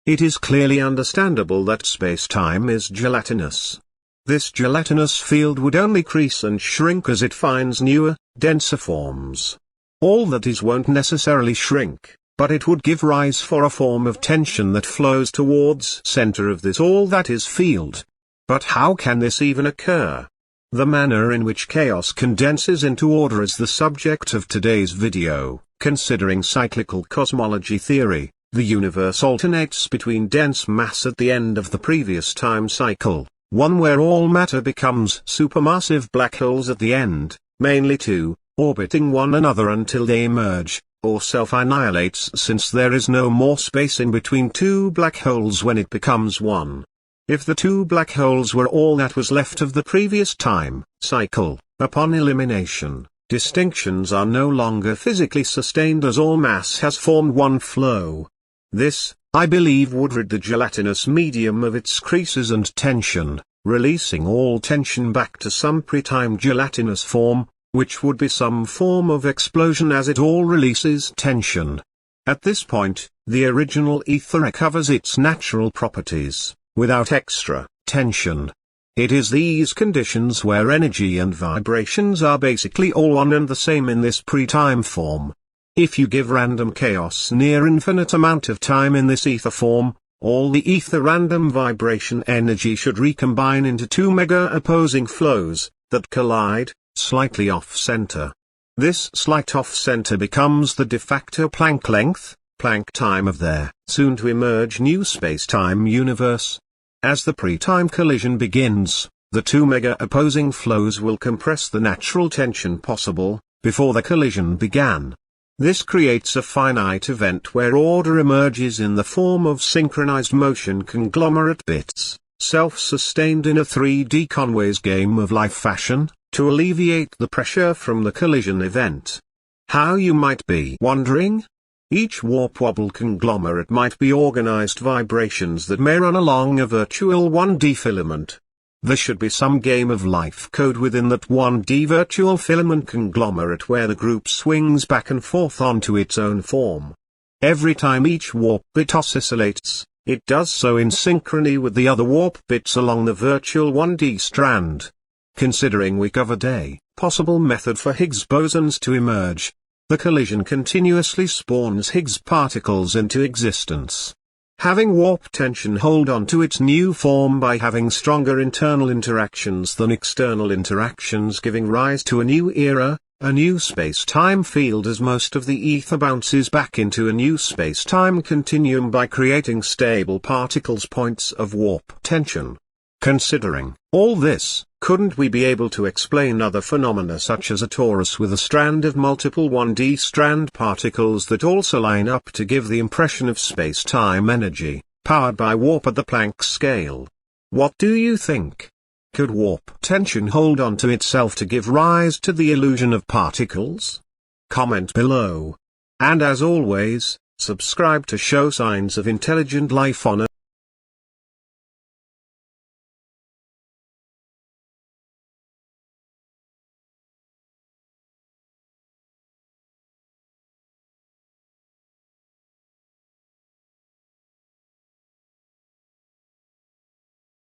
It is clearly understandable that spacetime is gelatinous. This gelatinous field would only crease and shrink as it finds newer, denser forms. All that is won't necessarily shrink, but it would give rise for a form of tension that flows towards center of this all that is field. But how can this even occur? The manner in which chaos condenses into order is the subject of today's video. Considering cyclical cosmology theory, the universe alternates between dense mass at the end of the previous time cycle, one where all matter becomes supermassive black holes at the end, mainly two, orbiting one another until they emerge, or self-annihilates since there is no more space in between two black holes when it becomes one. If the two black holes were all that was left of the previous time cycle, upon elimination, distinctions are no longer physically sustained as all mass has formed one flow. This, I believe, would rid the gelatinous medium of its creases and tension, releasing all tension back to some pre-time gelatinous form, which would be some form of explosion as it all releases tension. At this point, the original ether recovers its natural properties, without extra tension. It is these conditions where energy and vibrations are basically all one and the same in this pre-time form. If you give random chaos near infinite amount of time in this ether form, all the ether random vibration energy should recombine into two mega opposing flows, that collide, slightly off-center. This slight off-center becomes the de facto Planck length, Planck time of their soon-to-emerge new space-time universe. As the pre-time collision begins, the two mega-opposing flows will compress the natural tension possible, before the collision began. This creates a finite event where order emerges in the form of synchronized motion conglomerate bits, self-sustained in a 3D Conway's game of life fashion, to alleviate the pressure from the collision event. How, you might be wondering? Each warp-wobble conglomerate might be organized vibrations that may run along a virtual 1D filament. There should be some game of life code within that 1D virtual filament conglomerate where the group swings back and forth onto its own form. Every time each warp bit oscillates, it does so in synchrony with the other warp bits along the virtual 1D strand. Considering we covered a possible method for Higgs bosons to emerge, the collision continuously spawns Higgs particles into existence. Having warp tension hold on to its new form by having stronger internal interactions than external interactions, giving rise to a new era, a new space-time field, as most of the ether bounces back into a new space-time continuum by creating stable particles points of warp tension. Considering all this, couldn't we be able to explain other phenomena such as a torus with a strand of multiple 1D strand particles that also line up to give the impression of space-time energy, powered by warp at the Planck scale? What do you think? Could warp tension hold on to itself to give rise to the illusion of particles? Comment below. And as always, subscribe to show signs of intelligent life on Earth.